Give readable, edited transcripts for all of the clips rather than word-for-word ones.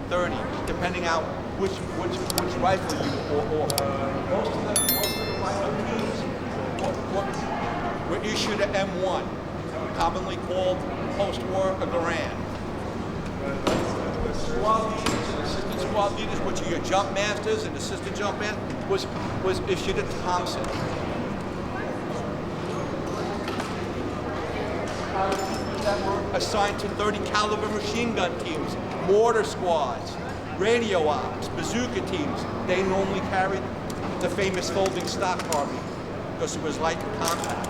30, depending on which rifle you offer. Most of the rifle teams were issued an M1, commonly called post-war a Garand. Squad leaders and assistant squad leaders, which are your jump masters and assistant jump masters, was issued a Thompson. That were assigned to 30 caliber machine gun teams, mortar squads, radio ops, bazooka teams. They normally carried the famous folding stock carbine because it was light and compact.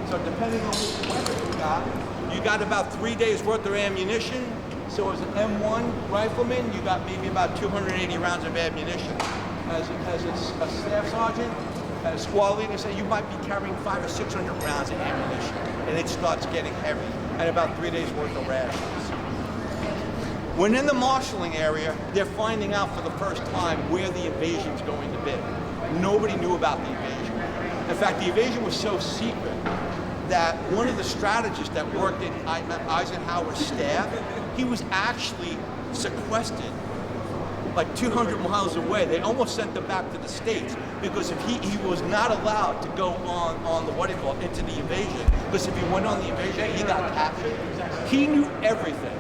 So depending on which weapon you got about 3 days worth of ammunition. So as an M1 rifleman, you got maybe about 280 rounds of ammunition. As a staff sergeant and a squad leader, say you might be carrying 500 or 600 rounds of ammunition, and it starts getting heavy, and about 3 days worth of rations. When in the marshalling area, they're finding out for the first time where the invasion's going to be. Nobody knew about the invasion. In fact, the invasion was so secret that one of the strategists that worked in Eisenhower's staff, he was actually sequestered like 200 miles away. They almost sent him back to the States because if he was not allowed to go on the into the invasion, because if he went on the invasion, he got captured. He knew everything,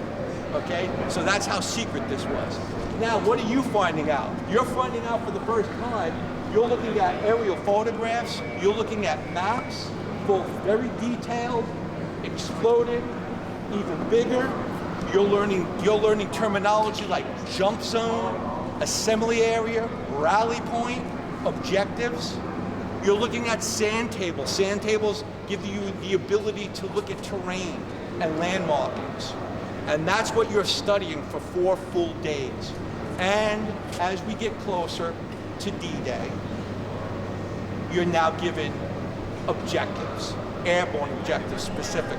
okay? So that's how secret this was. Now, what are you finding out? You're finding out for the first time, you're looking at aerial photographs, you're looking at maps, both very detailed, exploded, even bigger. You're learning terminology like jump zone, assembly area, rally point, objectives. You're looking at sand tables. Sand tables give you the ability to look at terrain and land markings. And that's what you're studying for 4 full days. And as we get closer to D-Day, you're now given objectives, airborne objectives specifically.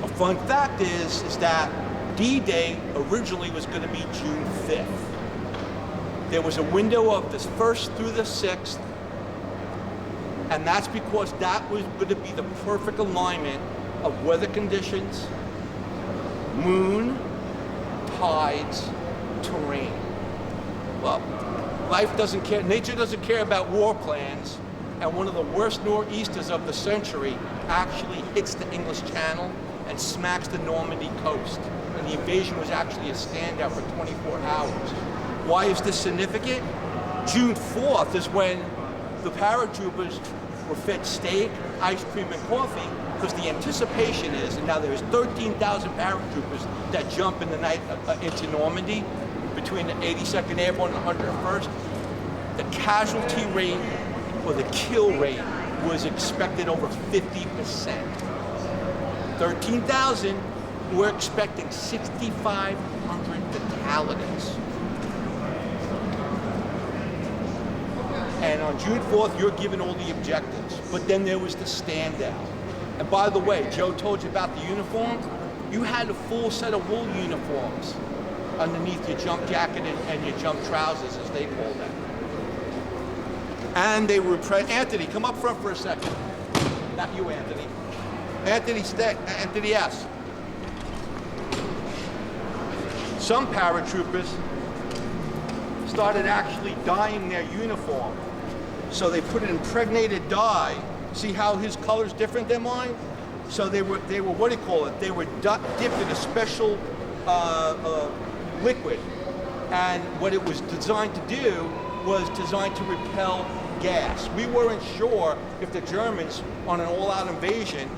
A fun fact is that D-Day originally was going to be June 5th. There was a window of the 1st through the 6th, and that's because that was going to be the perfect alignment of weather conditions, moon, tides, terrain. Well, life doesn't care, nature doesn't care about war plans, and one of the worst nor'easters of the century actually hits the English Channel and smacks the Normandy coast. And the invasion was actually a standout for 24 hours. Why is this significant? June 4th is when the paratroopers were fed steak, ice cream, and coffee, because the anticipation is, and now there's 13,000 paratroopers that jump in the night into Normandy between the 82nd Airborne and 101st. The casualty rate or the kill rate was expected over 50%. 13,000, we're expecting 6,500 fatalities. And on June 4th, you're given all the objectives. But then there was the standout. And by the way, Joe told you about the uniform. You had a full set of wool uniforms underneath your jump jacket and your jump trousers, as they call them. And they were, Anthony, come up front for a second. Not you, Anthony. Anthony S. Some paratroopers started actually dyeing their uniform. So they put an impregnated dye. See how his color's different than mine? So they were what do you call it? They were dipped in a special liquid. And what it was designed to do was designed to repel gas. We weren't sure if the Germans, on an all-out invasion,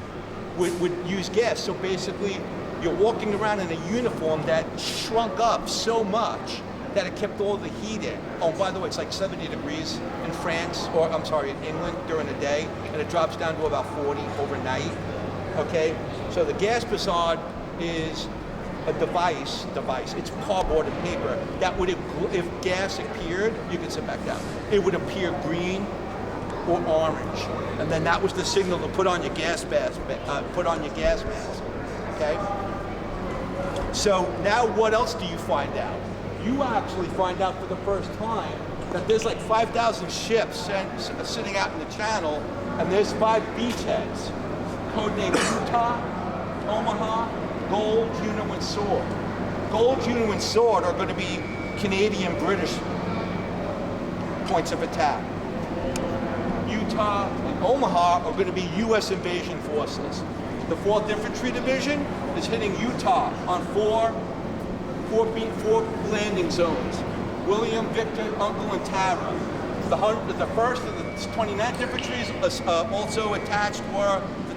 would use gas. So basically, you're walking around in a uniform that shrunk up so much that it kept all the heat in. Oh, by the way, it's like 70 degrees in France, or I'm sorry, in England during the day, and it drops down to about 40 overnight, okay? So the gas facade is a device, it's cardboard and paper, that would, if gas appeared, you can sit back down, it would appear green or orange. And then that was the signal to put on your gas mask, okay? So now what else do you find out? You actually find out for the first time that there's like 5,000 ships sitting out in the channel, and there's 5 beachheads, codenamed Utah, Omaha, Gold, Juno, and Sword. gold, Union, and sword are going to be Canadian-British points of attack. Utah and Omaha are going to be U.S. invasion forces. The 4th Infantry Division is hitting Utah on four landing zones. William, Victor, Uncle, and Tara. The 1st and the 29th Infantry is also attached, or the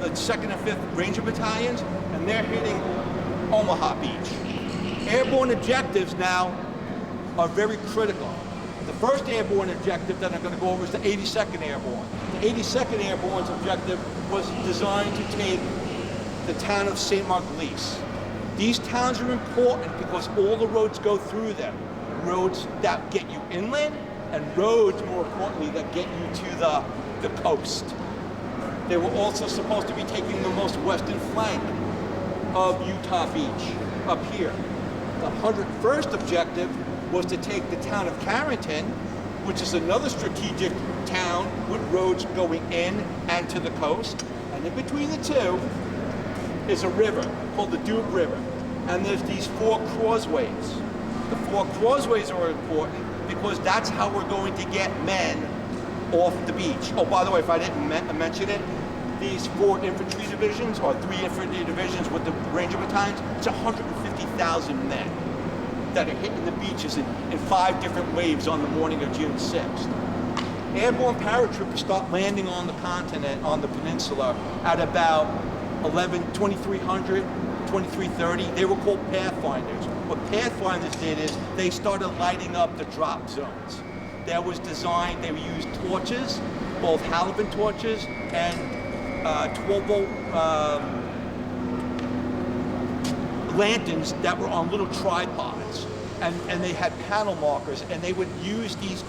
2nd and 5th Ranger Battalions, and they're hitting Omaha Beach. Airborne objectives now are very critical. The first airborne objective that I'm going to go over is the 82nd Airborne. The 82nd Airborne's objective was designed to take the town of St. Marguerite. These towns are important because all the roads go through them. Roads that get you inland, and roads, more importantly, that get you to the coast. They were also supposed to be taking the most western flank of Utah Beach, up here. The 101st objective was to take the town of Carrington, which is another strategic town with roads going in and to the coast. And in between the two is a river called the Dube River. And there's these 4 causeways. The 4 causeways are important because that's how we're going to get men off the beach. Oh, by the way, if I didn't mention it, these 4 infantry divisions, or 3 infantry divisions with the Ranger battalions, it's 150,000 men that are hitting the beaches in 5 different waves on the morning of June 6th. Airborne paratroopers start landing on the continent, on the peninsula, at about 2300, 2330. They were called pathfinders. What pathfinders did is they started lighting up the drop zones. That was designed, they used torches, both halogen torches and 12-volt lanterns that were on little tripods, and they had panel markers, and they would use these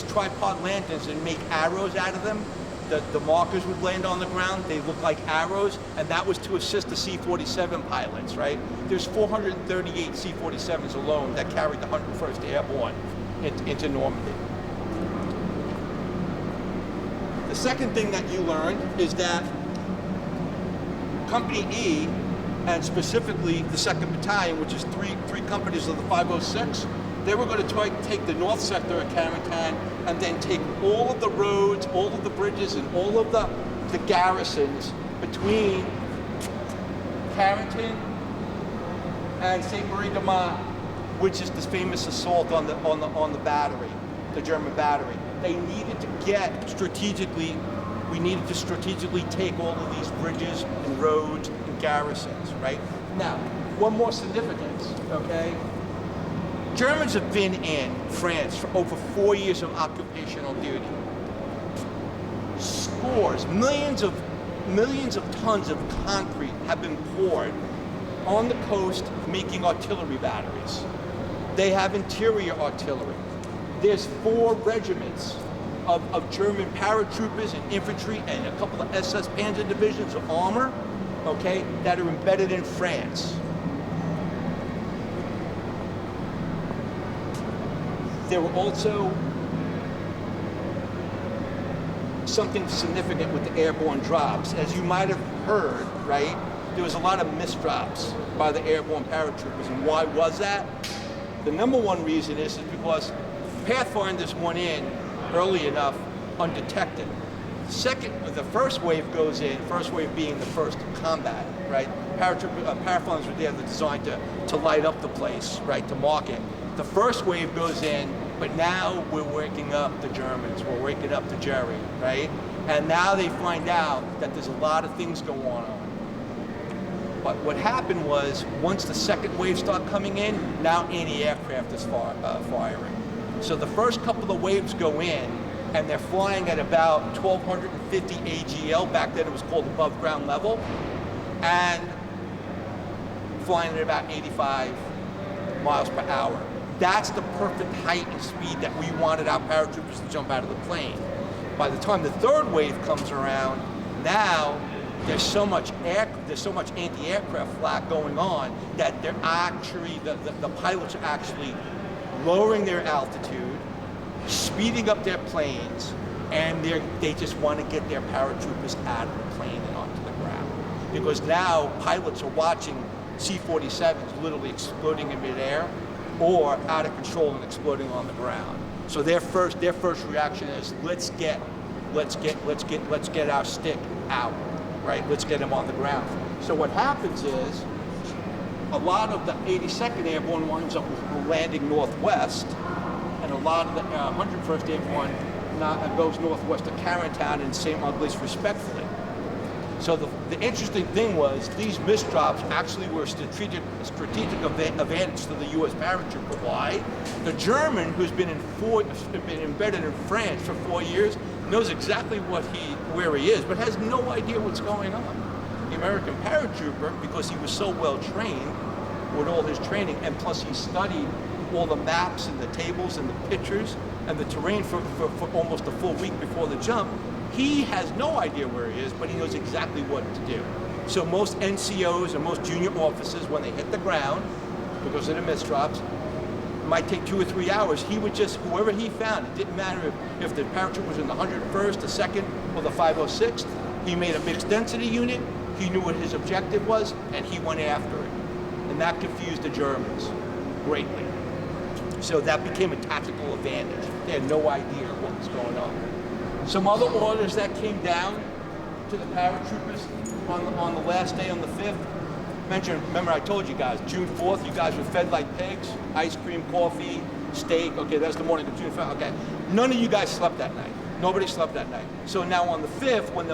tripod lanterns and make arrows out of them. The markers would land on the ground, they looked like arrows, and that was to assist the C-47 pilots, right? There's 438 C-47s alone that carried the 101st Airborne into Normandy. The second thing that you learn is that Company E, and specifically the 2nd Battalion, which is three companies of the 506, they were going to try to take the north sector of Carrington and then take all of the roads, all of the bridges, and all of the garrisons between Carrington and St. Marie-de-Mar, which is the famous assault on the battery, the German battery. They needed to we needed to strategically take all of these bridges and roads and garrisons, right? Now, one more significance, okay? Germans have been in France for over 4 years of occupational duty. Scores, millions of tons of concrete have been poured on the coast making artillery batteries. They have interior artillery. There's 4 regiments of German paratroopers and infantry and a couple of SS Panzer divisions of armor, okay, that are embedded in France. There were also something significant with the airborne drops. As you might have heard, right, there was a lot of misdrops by the airborne paratroopers. And why was that? The number one reason is because Pathfinders went in early enough undetected. The first wave goes in, first wave being the first combat, right? Pathfinders were there designed to light up the place, right, to mark it. The first wave goes in, but now we're waking up the Germans, we're waking up the Jerry, right? And now they find out that there's a lot of things going on. But what happened was, once the second wave started coming in, now anti-aircraft is firing. So the first couple of waves go in, and they're flying at about 1,250 AGL, back then it was called above ground level, and flying at about 85 miles per hour. That's the perfect height and speed that we wanted our paratroopers to jump out of the plane. By the time the third wave comes around, now there's so much anti-aircraft flak going on that they're actually, the pilots are actually lowering their altitude, speeding up their planes, and they just want to get their paratroopers out of the plane and onto the ground. Because now pilots are watching C-47s literally exploding in midair or out of control and exploding on the ground. So their first reaction is let's get our stick out, right? Let's get him on the ground. So what happens is a lot of the 82nd Airborne winds up landing northwest, and a lot of the 101st Airborne goes northwest to Carentown and St. Margaret's respectively. So the interesting thing was these misdrops actually were a strategic advantage to the U.S. paratrooper. Why? The German, who's been embedded in France for 4 years, knows exactly where he is, but has no idea what's going on. The American paratrooper, because he was so well trained with all his training, and plus he studied all the maps and the tables and the pictures and the terrain for almost a full week before the jump, he has no idea where he is, but he knows exactly what to do. So most NCOs and most junior officers, when they hit the ground, because of the misdrops, it might take 2 or 3 hours. He would just, whoever he found, it didn't matter if the paratrooper was in the 101st, the 2nd, or the 506th, he made a mixed density unit, he knew what his objective was, and he went after it. And that confused the Germans greatly. So that became a tactical advantage. They had no idea what was going on. Some other orders that came down to the paratroopers on the last day, on the 5th. Remember I told you guys, June 4th, you guys were fed like pigs, ice cream, coffee, steak. Okay, that's the morning of June 5th. Okay, none of you guys slept that night. Nobody slept that night. So now on the 5th, when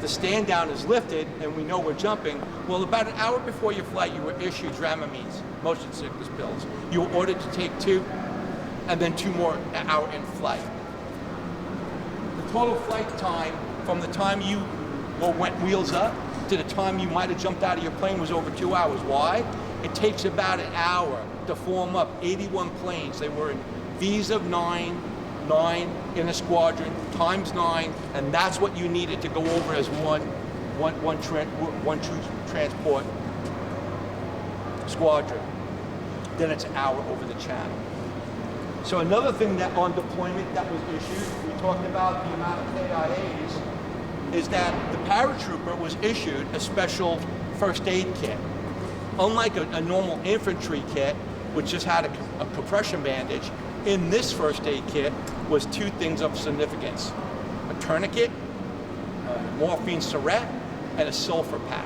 the stand down is lifted and we know we're jumping, well, about an hour before your flight, you were issued Dramamines, motion sickness pills. You were ordered to take 2, and then 2 more an hour in flight. The total flight time from the time you went wheels up to the time you might have jumped out of your plane was over 2 hours. Why? It takes about an hour to form up 81 planes. They were in V's of 9 in a squadron, times 9, and that's what you needed to go over as one true transport squadron. Then it's an hour over the channel. So another thing that on deployment that was issued, we talked about the amount of KIAs, is that the paratrooper was issued a special first aid kit. Unlike a normal infantry kit, which just had a compression bandage, in this first aid kit was 2 things of significance: a tourniquet, a morphine syringe, and a sulfur pack.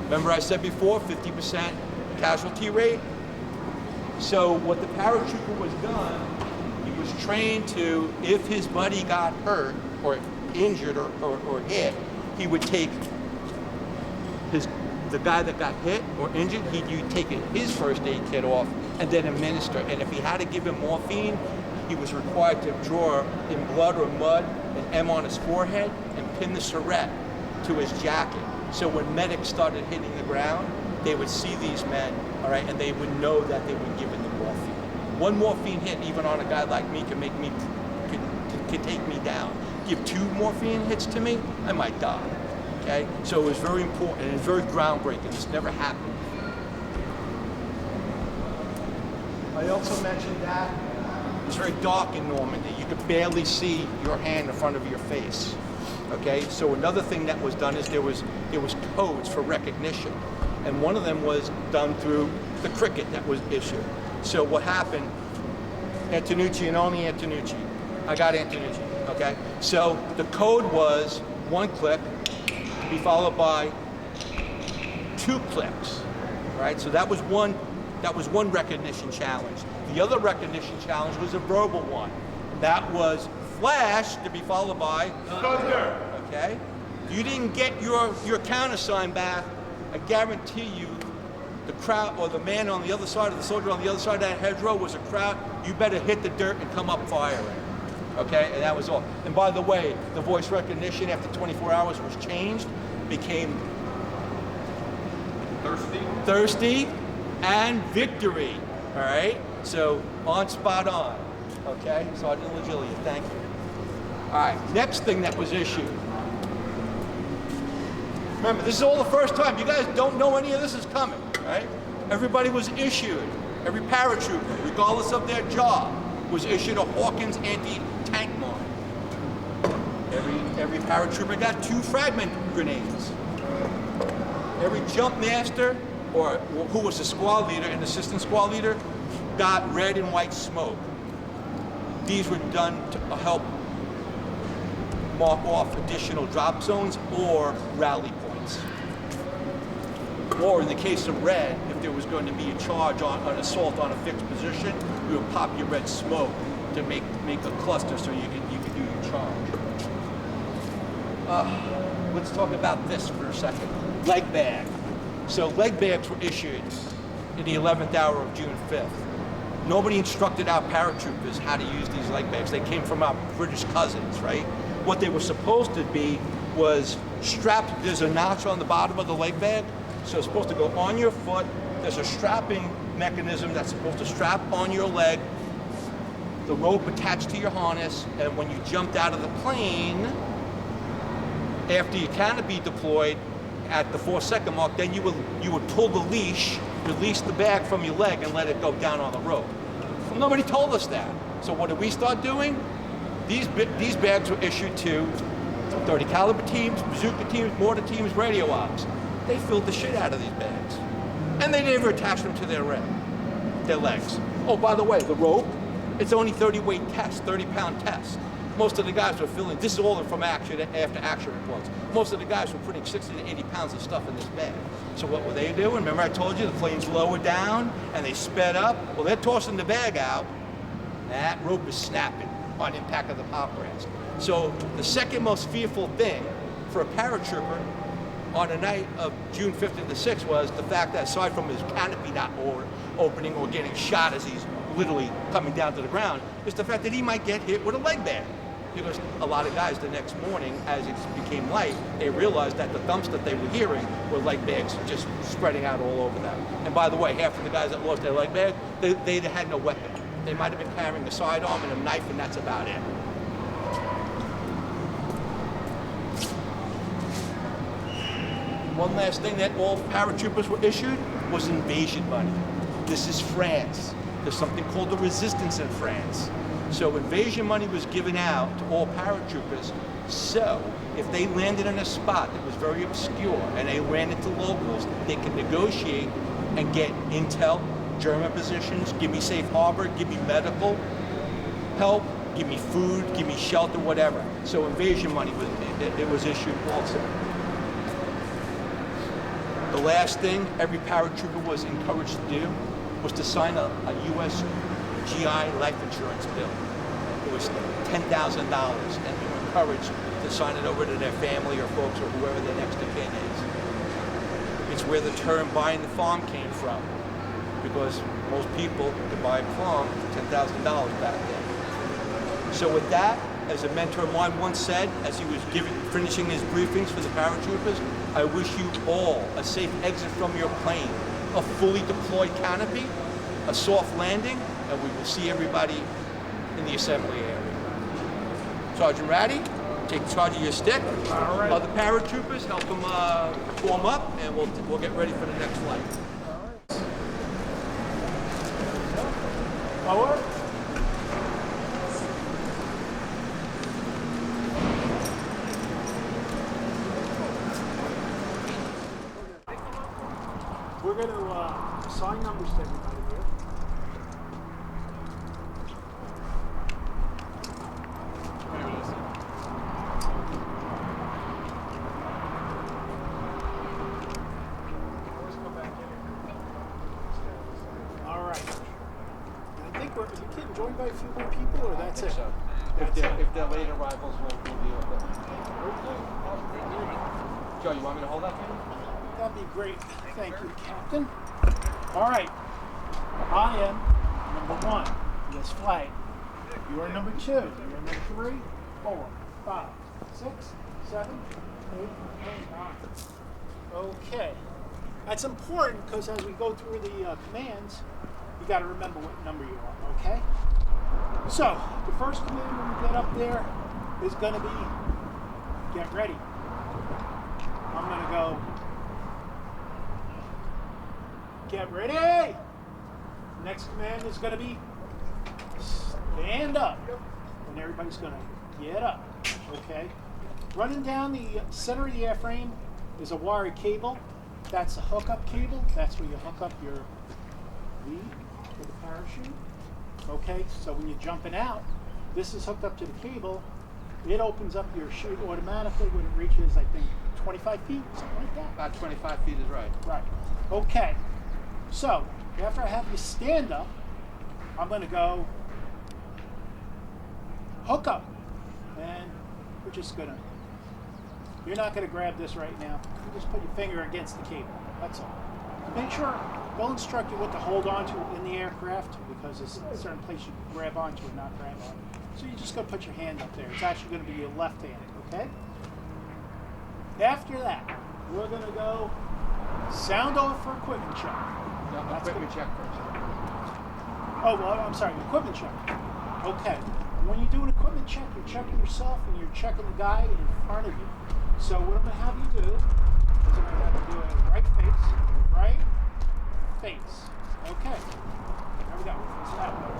Remember I said before, 50% casualty rate? So what the paratrooper was done, he was trained to, if his buddy got hurt or injured or hit, he would take the guy that got hit or injured, you'd take his first aid kit off and then administer. And if he had to give him morphine, he was required to draw in blood or mud an M on his forehead and pin the syringe to his jacket. So when medics started hitting the ground, they would see these men, all right, and they would know that they were given the morphine. One morphine hit, even on a guy like me, could take me down. Give 2 morphine hits to me, I might die. Okay? So it was very important and it's very groundbreaking. This never happened. I also mentioned that it was very dark in Normandy. You could barely see your hand in front of your face. Okay? So another thing that was done is there was codes for recognition. And one of them was done through the cricket that was issued. So what happened, Antonucci and only Antonucci. I got Antonucci, okay? So the code was 1 click to be followed by 2 clicks, right? So that was one recognition challenge. The other recognition challenge was a verbal one. That was flash to be followed by thunder, okay? You didn't get your countersign back, I guarantee you the crowd or the man on the other side, or the soldier on the other side of that hedgerow was a crowd. You better hit the dirt and come up firing. Okay, and that was all. And by the way, the voice recognition after 24 hours was changed, became thirsty and victory. All right, so spot on. Okay, Sergeant Legilia, thank you. All right, next thing that was issued. Remember, this is all the first time. You guys don't know any of this is coming, right? Everybody was issued, every paratrooper, regardless of their job, was issued a Hawkins anti-tank mine. Every paratrooper got 2 fragment grenades. Every jump master, or who was the squad leader and assistant squad leader, got red and white smoke. These were done to help mark off additional drop zones or rally points. Or in the case of red, if there was going to be a charge on an assault on a fixed position, you would pop your red smoke to make a cluster so you could do your charge. Let's talk about this for a second. Leg bag. So leg bags were issued in the 11th hour of June 5th. Nobody instructed our paratroopers how to use these leg bags. They came from our British cousins, right? What they were supposed to be was strapped. There's a notch on the bottom of the leg bag, so it's supposed to go on your foot. There's a strapping mechanism that's supposed to strap on your leg, the rope attached to your harness, and when you jumped out of the plane, after your canopy deployed at the 4-second mark, then you would pull the leash, release the bag from your leg, and let it go down on the rope. Well, nobody told us that. So what did we start doing? These bags were issued to 30 caliber teams, bazooka teams, mortar teams, radio ops. They filled the shit out of these bags. And they never attached them to their legs. Oh, by the way, the rope, it's only 30-weight test, 30-pound test. Most of the guys were filling, this is all from action, after action reports. Most of the guys were putting 60 to 80 pounds of stuff in this bag. So what were they doing? Remember I told you the planes lowered down and they sped up? Well, they're tossing the bag out. That rope is snapping on impact of the pop rest. So the second most fearful thing for a paratrooper on the night of June 5th and the 6th was the fact that aside from his canopy not opening or getting shot as he's literally coming down to the ground, is the fact that he might get hit with a leg bag. Because a lot of guys the next morning, as it became light, they realized that the thumps that they were hearing were leg bags just spreading out all over them. And by the way, half of the guys that lost their leg bag, they had no weapon. They might have been carrying a sidearm and a knife, and that's about it. One last thing that all paratroopers were issued was invasion money. This is France. There's something called the resistance in France. So invasion money was given out to all paratroopers. So if they landed in a spot that was very obscure and they ran into locals, they could negotiate and get intel, German positions, give me safe harbor, give me medical help, give me food, give me shelter, whatever. So invasion money was issued also. The last thing every paratrooper was encouraged to do was to sign a U.S. GI life insurance bill. It was $10,000, and they were encouraged to sign it over to their family or folks or whoever their next of kin is. It's where the term buying the farm came from, because most people could buy a farm for $10,000 back then. So with that, as a mentor of mine once said, as he was finishing his briefings for the paratroopers, I wish you all a safe exit from your plane, a fully deployed canopy, a soft landing, and we will see everybody in the assembly area. Sergeant Ratty, take charge of your stick. All right. Other paratroopers, help them form up, and we'll get ready for the next flight. All right. Forward. We're going to assign numbers to everybody here. All right. I think we're getting joined by a few more people, or that's it? So, if they're late arrivals, we'll deal with it. Joe, you want me to hold that for you? That'd be great. Thank you, Captain. All right. I am number 1 in this flight. You are number 2. You are number 3, 4, 5, 6, 7, 8, and 9. Okay. That's important because as we go through the commands, you got to remember what number you are, okay? So, the first command when we get up there is going to be get ready. I'm going to go get ready. Next command is going to be stand up. And everybody's going to get up. Okay? Running down the center of the airframe is a wire cable. That's the hookup cable. That's where you hook up your lead for the parachute. Okay, so when you're jumping out, this is hooked up to the cable. It opens up your chute automatically when it reaches, I think, 25 feet, something like that. About 25 feet is right. Right. Okay. So after I have you stand up, I'm going to go hook up, and we're just going to. You're not going to grab this right now. You just put your finger against the cable. That's all. Make sure they'll instruct you what to hold on to in the aircraft, because there's a certain place you can grab onto and not grab on. So you're just going to put your hand up there. It's actually going to be your left hand, okay? After that, we're going to go sound off for equipment check. No, equipment check first. Oh, well, I'm sorry, equipment check. Okay. When you do an equipment check, you're checking yourself and you're checking the guy in front of you. So what I'm going to have you do is I'm going to have you do a right face. Okay. There we go. Face that way.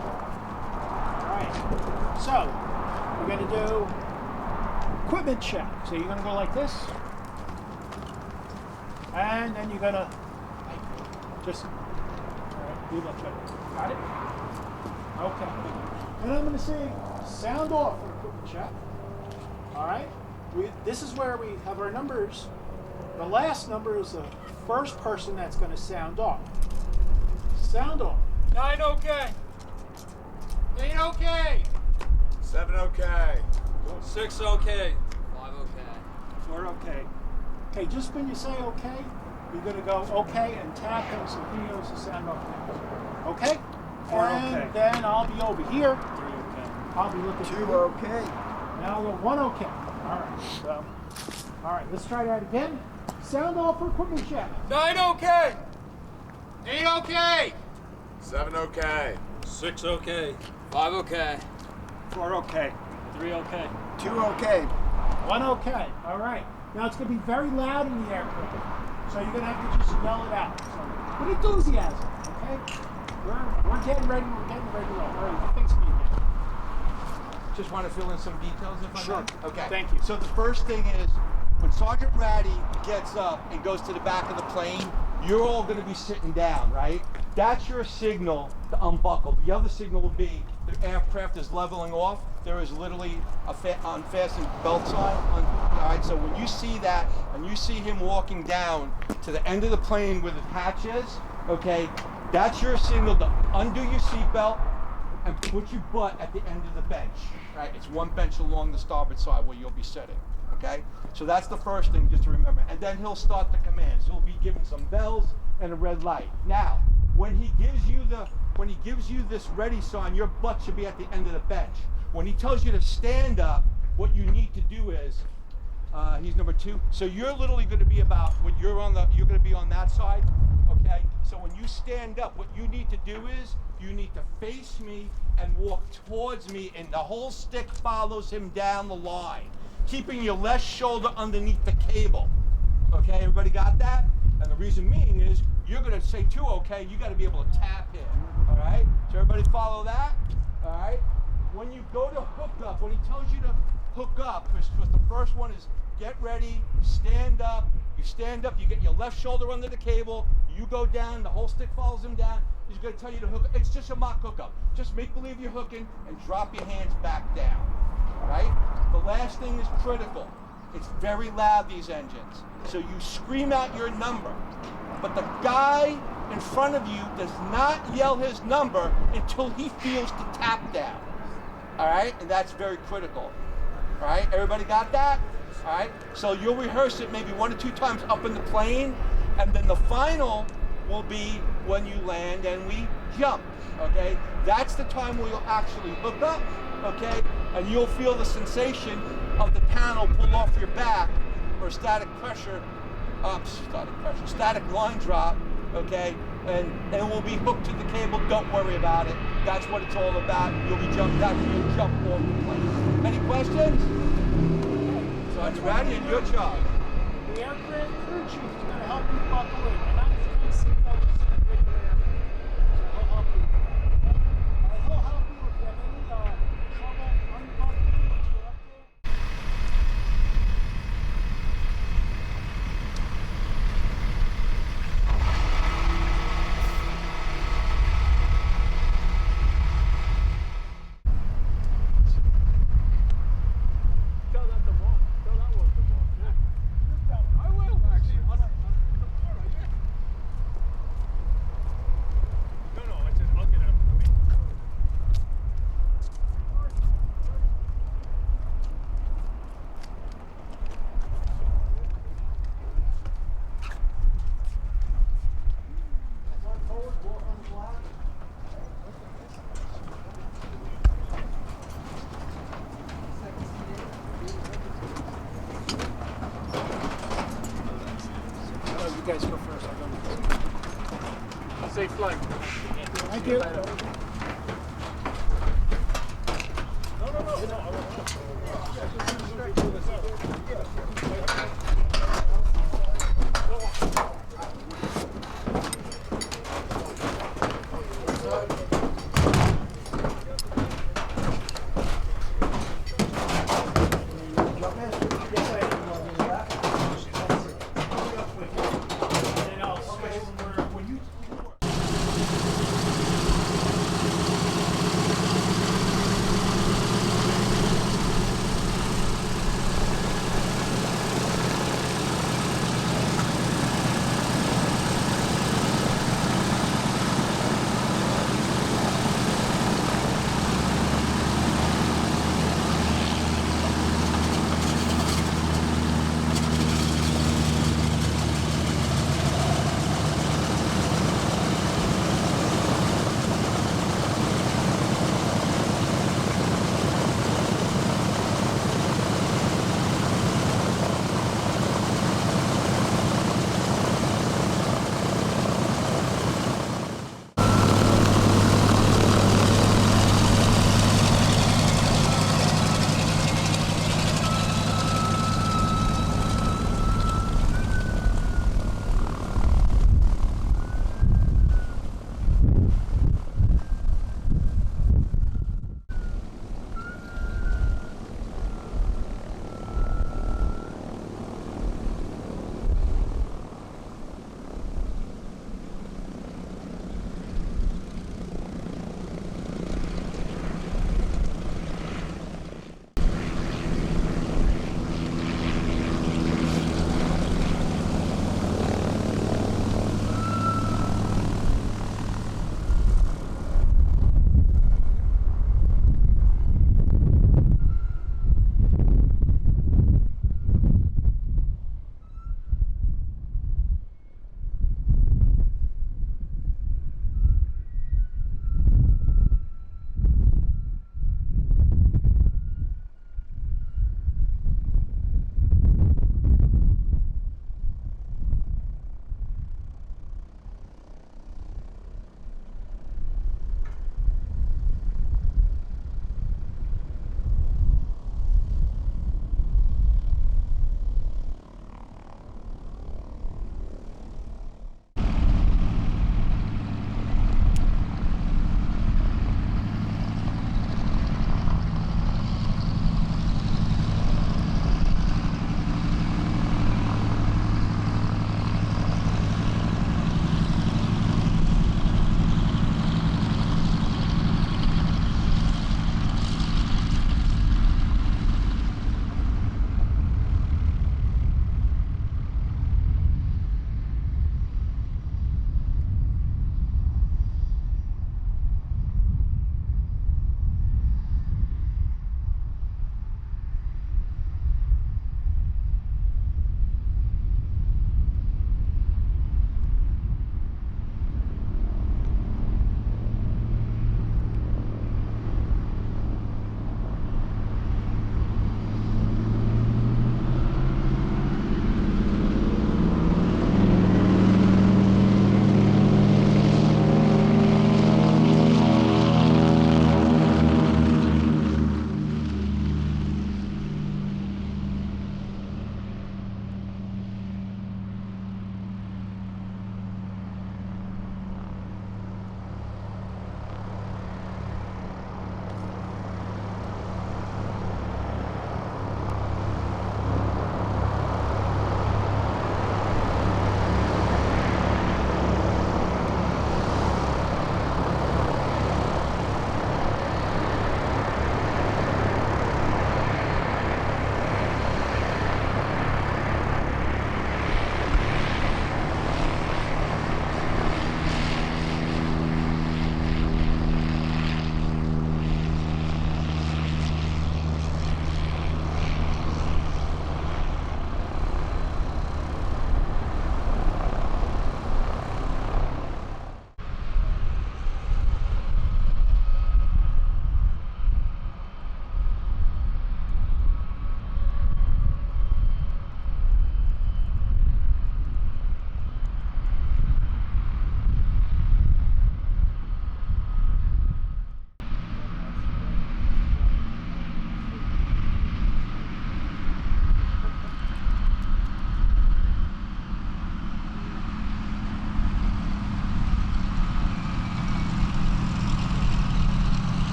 All right. So we're going to do equipment check. So you're going to go like this. And then you're going to just, all right, you look good. Got it? Okay. And I'm going to say sound off for equipment check. All right. This is where we have our numbers. The last number is the first person that's going to sound off. Sound off. 9 okay. 8 okay. 7 okay. 6 okay. 5 okay. 4 okay. Okay, just when you say okay, you're going to go okay and tap him so he knows to sound off next. Okay? 4 and okay. then I'll be over here. 3 okay. I'll be looking 2 for okay. Now I'll go 1 okay. All right. So, all right, let's try that again. Sound off for equipment check. 9 okay. 8 okay. 7 okay. 6 okay. 5 okay. 4 okay. 3 okay. 2 okay. 1 okay. All right. Now it's going to be very loud in the aircraft, so you're going to have to just yell it out. So, with enthusiasm, okay? We're getting ready. We're getting ready to roll. All right, fix me again. Just want to fill in some details if I Sure. may? Okay. Thank you. So the first thing is, when Sergeant Ratty gets up and goes to the back of the plane, you're all going to be sitting down, right? That's your signal to unbuckle. The other signal will be the aircraft is leveling off. There is literally a unfastened belt sign. All right, so when you see that and you see him walking down to the end of the plane where the hatch is, okay, that's your signal to undo your seatbelt and put your butt at the end of the bench, right? It's one bench along the starboard side where you'll be sitting, okay? So that's the first thing just to remember. And then he'll start the commands. He'll be given some bells and a red light. Now, when he gives you this ready sign, your butt should be at the end of the bench. When he tells you to stand up, what you need to do is, he's number 2. So you're literally going to be about, when you're going to be on that side, okay? So when you stand up, what you need to do is, you need to face me and walk towards me, and the whole stick follows him down the line, keeping your left shoulder underneath the cable. Okay, everybody got that? And the reason being is, you're going to say 2 okay, you got to be able to tap him. All right? So everybody follow that? All right? When you go to hook up, when he tells you to hook up, because the first one is get ready, stand up. You stand up, you get your left shoulder under the cable, you go down, the whole stick follows him down. He's going to tell you to hook up. It's just a mock hookup. Just make believe you're hooking and drop your hands back down. All right? The last thing is critical. It's very loud, these engines. So you scream out your number. But the guy in front of you does not yell his number until he feels the tap down. All right? And that's very critical. All right? Everybody got that? All right? So you'll rehearse it maybe 1 or 2 times up in the plane, and then the final will be when you land and we jump. Okay? That's the time where you'll actually hook up. Okay? And you'll feel the sensation of the panel pull off your back, or static line drop, okay? And we'll be hooked to the cable. Don't worry about it. That's what it's all about. You'll be jumped out and you'll jump off the plane. Any questions? So it's Ratty and your job. The aircraft crew chief is going to help you buckle in. And I'm just going to seat belts just in a regular airplane. So he'll help you. And he'll help you if you have any trouble unbuckling once you're up there. guys go first. I'll go next. Safe flight. Thank you.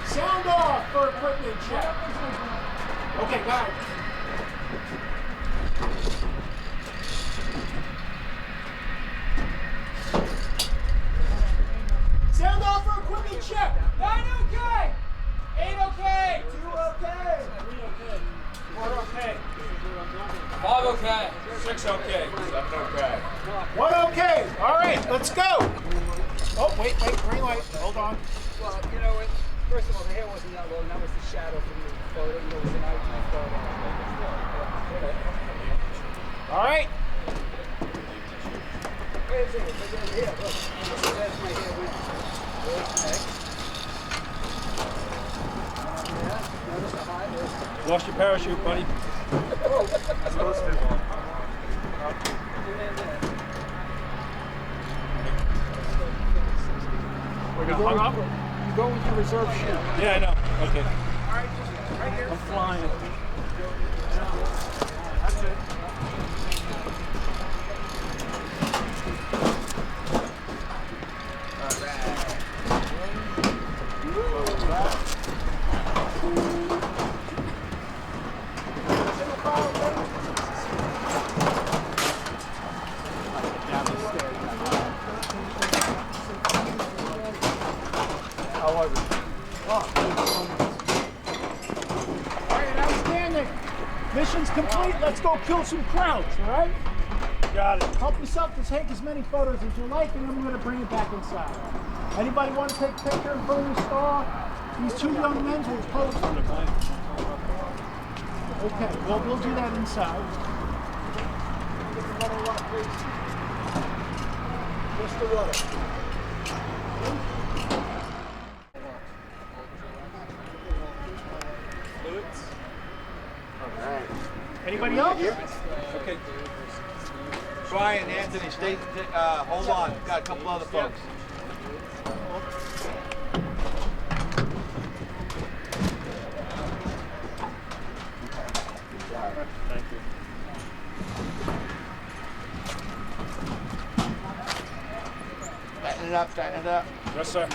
Sound off for equipment check. Okay, go ahead. Sound off for equipment check. 9 okay. 8 okay. 2 okay. 3 okay. 4 okay. 5 okay. 6 okay. 7 okay. 1 okay. All right, let's go. Oh, wait, green light. Hold on. Well, you know, first of all, the hair wasn't that long. That was the shadow from the photo. It was an IG photo. All right. Wait a second. Look at here. Look. That's my hair with. Okay. Yeah. Notice the high. Lost your parachute, buddy. We're gonna hung up? You go with your reserve shoe. Yeah, I know. Okay. All right, just right here. I'm flying. That's it. All right, outstanding. Mission's complete. Let's go kill some crowds, all right? Got it. Help yourself to take as many photos as you like, and then we're going to bring it back inside. Anybody want to take a picture and bring the star? These two young men will pose. Okay, well, we'll do that inside. Just the rudder. Anybody else? Okay. Brian, Anthony, stay. Hold on. Got a couple other folks. Thank you. Tighten it up. Tighten it up. Yes, sir.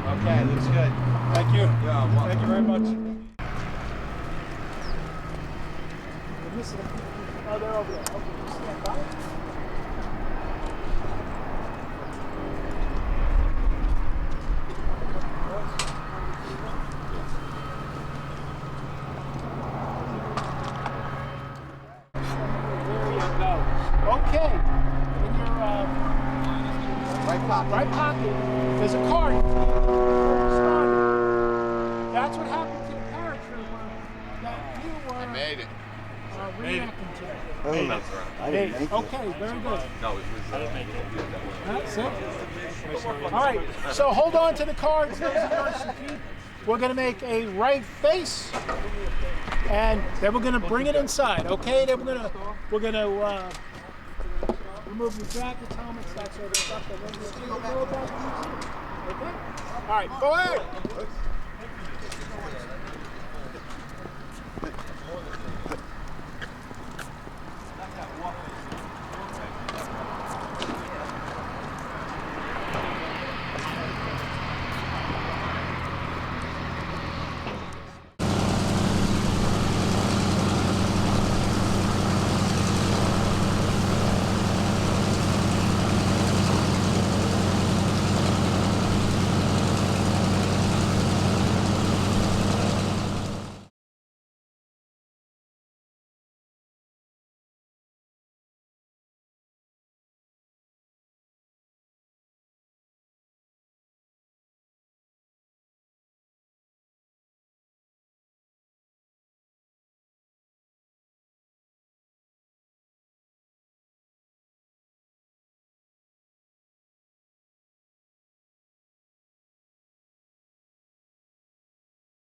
Okay, looks good. Thank you. Yeah, well, Thank you very much. Oh, they're over there. Okay, just stand by. There you go. Okay. In your right pocket, there's a card. That's what happened to the paratrooper that you were reacting to. Hey, okay, very good. No, I didn't make it. That's it. All right, so hold on to the cards. Those are yours to keep. We're going to make a right face, and then we're going to bring it inside. Okay, then we're going to remove your jackets, helmets, that sort of stuff. And then we'll go back. Okay. All right, go ahead.